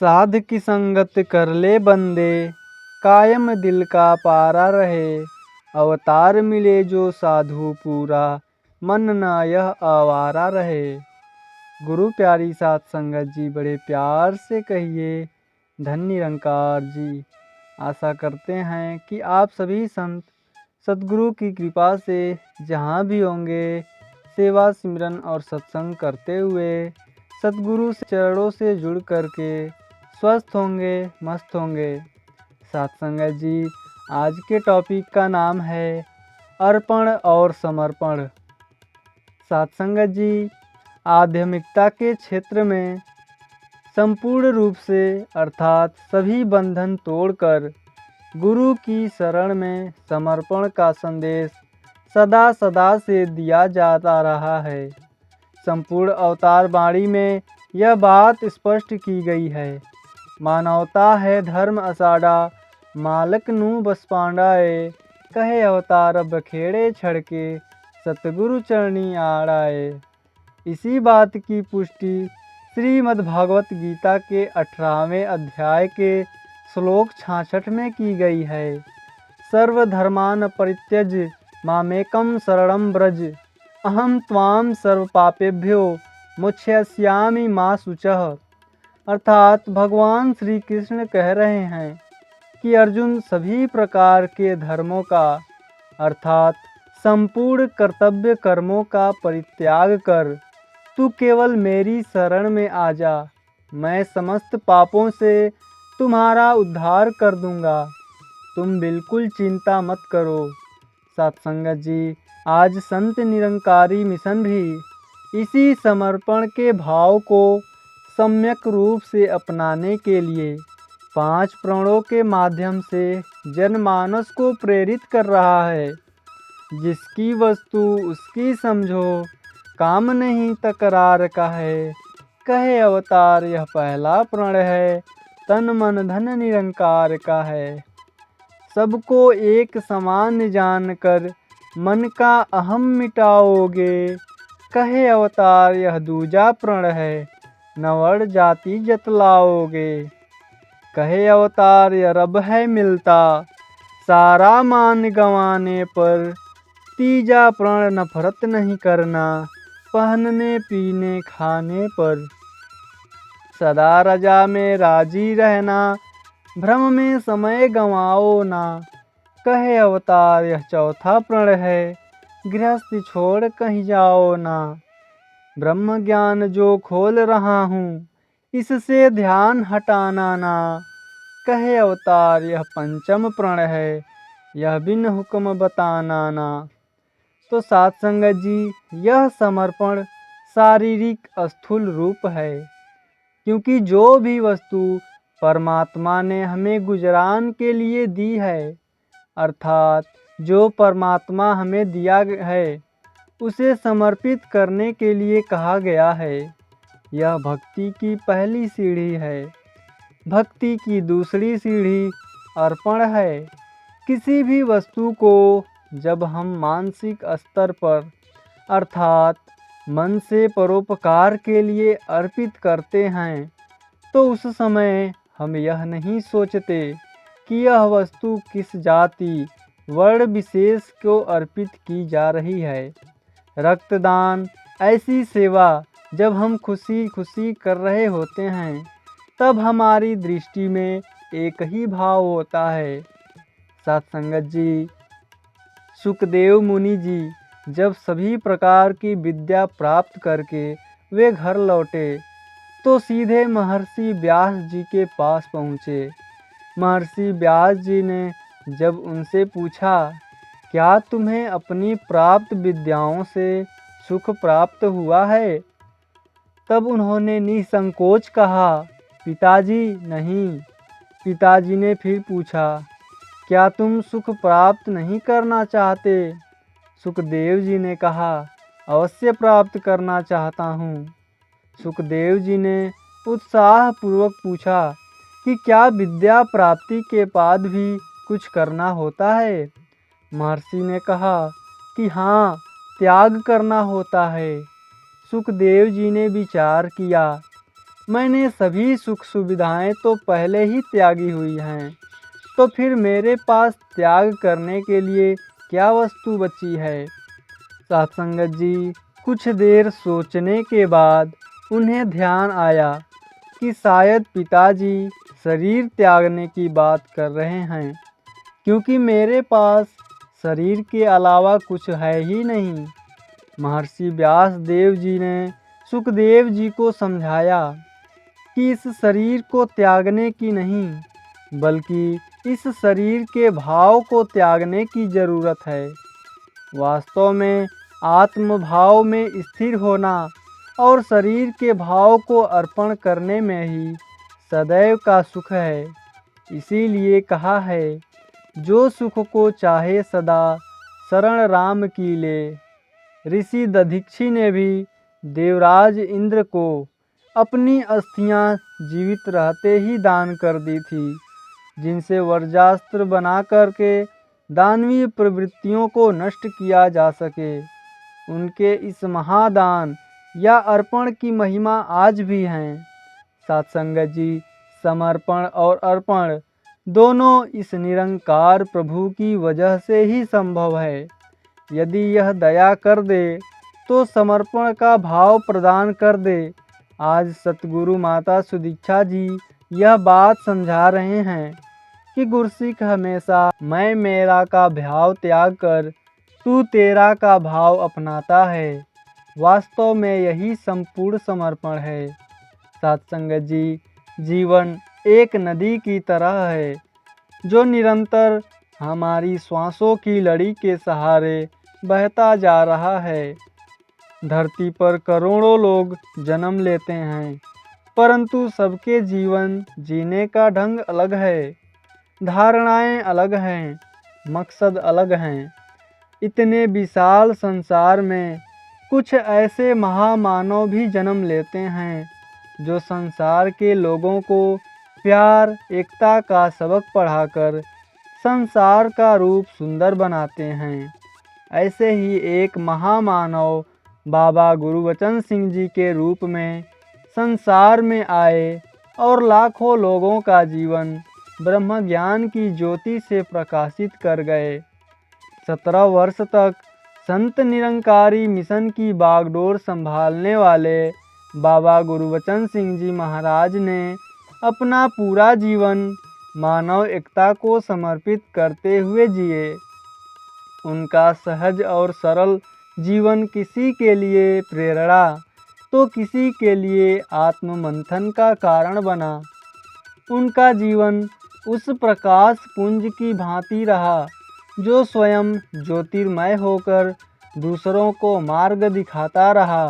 साध की संगत कर ले बंदे, कायम दिल का पारा रहे। अवतार मिले जो साधु पूरा, मन ना यह आवारा रहे। गुरु प्यारी साध संगत जी बड़े प्यार से कहिए धन निरंकार जी। आशा करते हैं कि आप सभी संत सद्गुरु की कृपा से जहाँ भी होंगे सेवा सिमरन और सत्संग करते हुए सद्गुरु से चरणों से जुड़ करके स्वस्थ होंगे, मस्त होंगे। साथ संगत जी, आज के टॉपिक का नाम है अर्पण और समर्पण। साथ संगत जी, आध्यात्मिकता के क्षेत्र में संपूर्ण रूप से अर्थात सभी बंधन तोड़कर गुरु की शरण में समर्पण का संदेश सदा सदा से दिया जाता रहा है। संपूर्ण अवतार वाणी में यह बात स्पष्ट की गई है। मानवता है धर्म असाड़ा, मालक नू बस पांडाए। कहे अवतार बखेड़े छड़के, सतगुरु चरणी आड़ाए। इसी बात की पुष्टि श्रीमद् भागवत गीता के 18वें अध्याय के श्लोक 66 में की गई है। सर्वधर्मान परित्यज मामेकं शरणं व्रज, अहम त्वाम सर्व पापेभ्यो मोक्षयिष्यामि मा शुचः। अर्थात भगवान श्री कृष्ण कह रहे हैं कि अर्जुन सभी प्रकार के धर्मों का अर्थात संपूर्ण कर्तव्य कर्मों का परित्याग कर तू केवल मेरी शरण में आ जा। मैं समस्त पापों से तुम्हारा उद्धार कर दूंगा। तुम बिल्कुल चिंता मत करो। सत्संगत जी, आज संत निरंकारी मिशन भी इसी समर्पण के भाव को सम्यक रूप से अपनाने के लिए 5 प्रणों के माध्यम से जनमानस को प्रेरित कर रहा है। जिसकी वस्तु उसकी समझो, काम नहीं तकरार का है। कहे अवतार यह पहला प्रण है, तन मन धन निरंकार का है। सबको एक समान जानकर मन का अहम मिटाओगे। कहे अवतार यह दूजा प्रण है, नवड़ जाति जतलाओगे। कहे अवतार यह रब है मिलता, सारा मान गंवाने पर। तीजा प्रण नफरत नहीं करना, पहनने पीने खाने पर। सदा रजा में राजी रहना, भ्रम में समय गंवाओ ना। कहे अवतार यह चौथा प्रण है, गृहस्थी छोड़ कहीं जाओ ना। ब्रह्म ज्ञान जो खोल रहा हूँ, इससे ध्यान हटाना ना। कहे अवतार यह पंचम प्रण है, यह बिन हुक्म बताना ना। तो साथ संगत जी, यह समर्पण शारीरिक स्थूल रूप है, क्योंकि जो भी वस्तु परमात्मा ने हमें गुजरान के लिए दी है अर्थात जो परमात्मा हमें दिया है उसे समर्पित करने के लिए कहा गया है। यह भक्ति की पहली सीढ़ी है। भक्ति की दूसरी सीढ़ी अर्पण है। किसी भी वस्तु को जब हम मानसिक स्तर पर अर्थात मन से परोपकार के लिए अर्पित करते हैं तो उस समय हम यह नहीं सोचते कि यह वस्तु किस जाति वर्ण विशेष को अर्पित की जा रही है। रक्तदान ऐसी सेवा जब हम खुशी खुशी कर रहे होते हैं तब हमारी दृष्टि में एक ही भाव होता है। सत्संगत जी, सुखदेव मुनि जी जब सभी प्रकार की विद्या प्राप्त करके वे घर लौटे तो सीधे महर्षि व्यास जी के पास पहुँचे। महर्षि व्यास जी ने जब उनसे पूछा, क्या तुम्हें अपनी प्राप्त विद्याओं से सुख प्राप्त हुआ है? तब उन्होंने निसंकोच कहा, पिताजी नहीं। पिताजी ने फिर पूछा, क्या तुम सुख प्राप्त नहीं करना चाहते? सुखदेव जी ने कहा, अवश्य प्राप्त करना चाहता हूँ। सुखदेव जी ने उत्साहपूर्वक पूछा कि क्या विद्या प्राप्ति के बाद भी कुछ करना होता है? महर्षि ने कहा कि हाँ, त्याग करना होता है। सुखदेव जी ने विचार किया मैंने सभी सुख सुविधाएं तो पहले ही त्यागी हुई हैं, तो फिर मेरे पास त्याग करने के लिए क्या वस्तु बची है। सत्संगत जी कुछ देर सोचने के बाद उन्हें ध्यान आया कि शायद पिताजी शरीर त्यागने की बात कर रहे हैं, क्योंकि मेरे पास शरीर के अलावा कुछ है ही नहीं। महर्षि व्यास देव जी ने सुखदेव जी को समझाया कि इस शरीर को त्यागने की नहीं, बल्कि इस शरीर के भाव को त्यागने की जरूरत है। वास्तव में आत्म भाव में स्थिर होना और शरीर के भाव को अर्पण करने में ही सदैव का सुख है। इसीलिए कहा है, जो सुख को चाहे सदा शरण राम की ले। ऋषि दधीचि ने भी देवराज इंद्र को अपनी अस्थियां जीवित रहते ही दान कर दी थी, जिनसे वज्रास्त्र बना करके दानवीय प्रवृत्तियों को नष्ट किया जा सके। उनके इस महादान या अर्पण की महिमा आज भी है। सत्संगत जी, समर्पण और अर्पण दोनों इस निरंकार प्रभु की वजह से ही संभव है। यदि यह दया कर दे तो समर्पण का भाव प्रदान कर दे। आज सतगुरु माता सुदीक्षा जी यह बात समझा रहे हैं कि गुरसिक हमेशा मैं मेरा का भाव त्याग कर तू तेरा का भाव अपनाता है। वास्तव में यही संपूर्ण समर्पण है। सत्संगत जी, जीवन एक नदी की तरह है जो निरंतर हमारी श्वासों की लड़ी के सहारे बहता जा रहा है। धरती पर करोड़ों लोग जन्म लेते हैं, परंतु सबके जीवन जीने का ढंग अलग है, धारणाएं अलग हैं, मकसद अलग हैं। इतने विशाल संसार में कुछ ऐसे महामानव भी जन्म लेते हैं जो संसार के लोगों को प्यार एकता का सबक पढ़ाकर संसार का रूप सुंदर बनाते हैं। ऐसे ही एक महामानव बाबा गुरुबचन सिंह जी के रूप में संसार में आए और लाखों लोगों का जीवन ब्रह्म ज्ञान की ज्योति से प्रकाशित कर गए। 17 वर्ष तक संत निरंकारी मिशन की बागडोर संभालने वाले बाबा गुरुबचन सिंह जी महाराज ने अपना पूरा जीवन मानव एकता को समर्पित करते हुए जिए। उनका सहज और सरल जीवन किसी के लिए प्रेरणा तो किसी के लिए आत्ममंथन का कारण बना। उनका जीवन उस प्रकाश पुंज की भांति रहा जो स्वयं ज्योतिर्मय होकर दूसरों को मार्ग दिखाता रहा।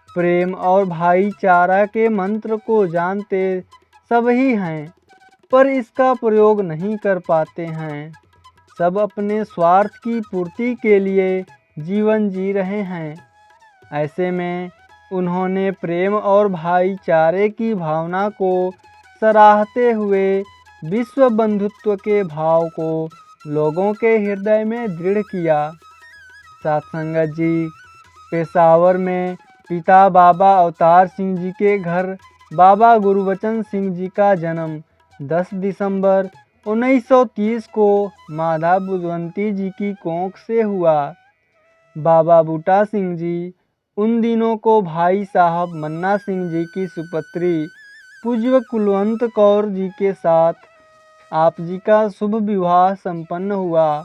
प्रेम और भाईचारा के मंत्र को जानते सब ही हैं, पर इसका प्रयोग नहीं कर पाते हैं। सब अपने स्वार्थ की पूर्ति के लिए जीवन जी रहे हैं। ऐसे में उन्होंने प्रेम और भाईचारे की भावना को सराहते हुए विश्व बंधुत्व के भाव को लोगों के हृदय में दृढ़ किया। सत्संगत जी, पेशावर में पिता बाबा अवतार सिंह जी के घर बाबा गुरुबचन सिंह जी का जन्म 10 दिसंबर 1930 को माधा बुधवंती जी की कोख से हुआ। बाबा बूटा सिंह जी उन दिनों को भाई साहब मन्ना सिंह जी की सुपुत्री पूज्य कुलवंत कौर जी के साथ आप जी का शुभ विवाह संपन्न हुआ।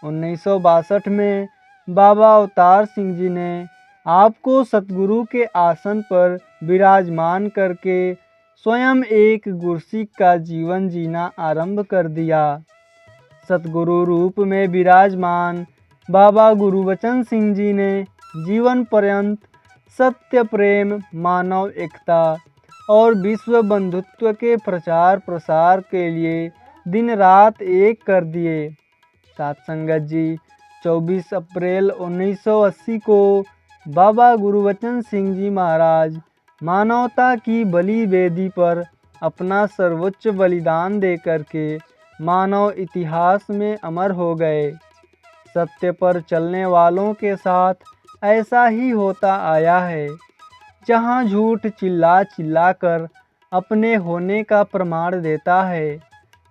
1962 में बाबा अवतार सिंह जी ने आपको सतगुरु के आसन पर विराजमान करके स्वयं एक गुरसिक का जीवन जीना आरंभ कर दिया। सतगुरु रूप में विराजमान बाबा गुरुबचन सिंह जी ने जीवन पर्यंत सत्य, प्रेम, मानव एकता और विश्व बंधुत्व के प्रचार प्रसार के लिए दिन रात एक कर दिए। सत्संगत जी, 24 अप्रैल 1980 को बाबा गुरुबचन सिंह जी महाराज मानवता की बलि वेदी पर अपना सर्वोच्च बलिदान दे करके मानव इतिहास में अमर हो गए। सत्य पर चलने वालों के साथ ऐसा ही होता आया है। जहाँ झूठ चिल्ला चिल्ला कर अपने होने का प्रमाण देता है,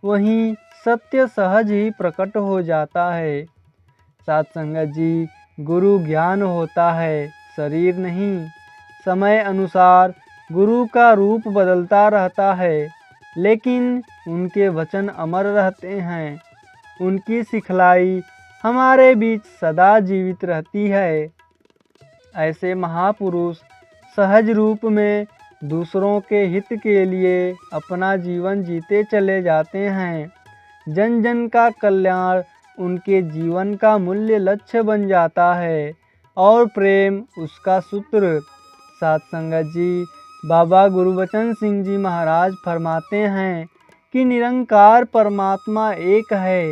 वहीं सत्य सहज ही प्रकट हो जाता है। साथ संगत जी, गुरु ज्ञान होता है, शरीर नहीं। समय अनुसार गुरु का रूप बदलता रहता है, लेकिन उनके वचन अमर रहते हैं। उनकी सिखलाई हमारे बीच सदा जीवित रहती है। ऐसे महापुरुष सहज रूप में दूसरों के हित के लिए अपना जीवन जीते चले जाते हैं। जन जन का कल्याण उनके जीवन का मूल्य लक्ष्य बन जाता है और प्रेम उसका सूत्र। साथ संगत जी, बाबा गुरुबचन सिंह जी महाराज फरमाते हैं कि निरंकार परमात्मा एक है,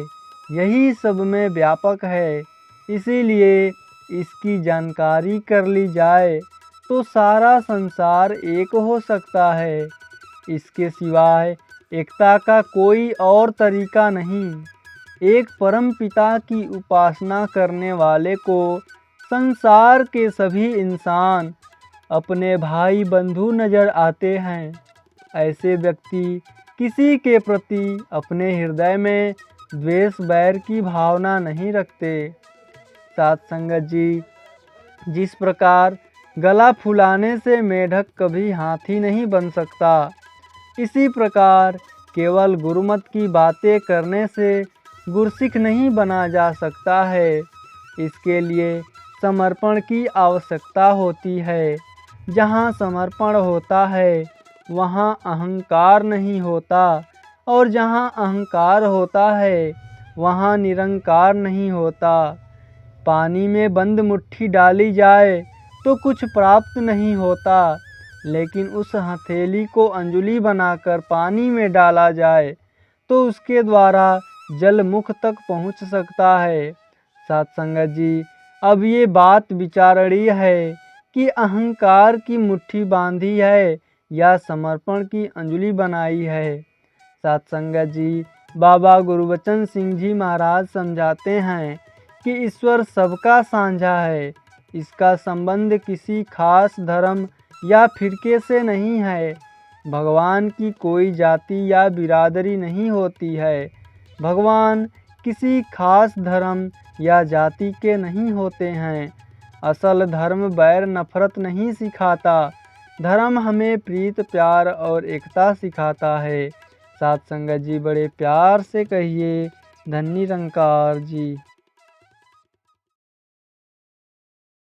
यही सब में व्यापक है। इसीलिए इसकी जानकारी कर ली जाए तो सारा संसार एक हो सकता है। इसके सिवाय एकता का कोई और तरीका नहीं। एक परम पिता की उपासना करने वाले को संसार के सभी इंसान अपने भाई बंधु नजर आते हैं। ऐसे व्यक्ति किसी के प्रति अपने हृदय में द्वेष बैर की भावना नहीं रखते। साथ संगत जी, जिस प्रकार गला फुलाने से मेढक कभी हाथी नहीं बन सकता, इसी प्रकार केवल गुरुमत की बातें करने से गुरसिख नहीं बना जा सकता है। इसके लिए समर्पण की आवश्यकता होती है। जहाँ समर्पण होता है, वहाँ अहंकार नहीं होता, और जहाँ अहंकार होता है, वहाँ निरंकार नहीं होता। पानी में बंद मुट्ठी डाली जाए तो कुछ प्राप्त नहीं होता, लेकिन उस हथेली को अंजुलि बनाकर पानी में डाला जाए तो उसके द्वारा जल मुख तक पहुँच सकता है। साथ संगत जी, अब ये बात विचारणीय है कि अहंकार की मुट्ठी बांधी है या समर्पण की अंजुलि बनाई है। साथ संगत जी, बाबा गुरुबचन सिंह जी महाराज समझाते हैं कि ईश्वर सबका साझा है। इसका संबंध किसी खास धर्म या फिरके से नहीं है। भगवान की कोई जाति या बिरादरी नहीं होती है। भगवान किसी खास धर्म या जाति के नहीं होते हैं। असल धर्म बैर नफरत नहीं सिखाता। धर्म हमें प्रीत प्यार और एकता सिखाता है। साथ संगत जी, बड़े प्यार से कहिए, धन्य निरंकार जी।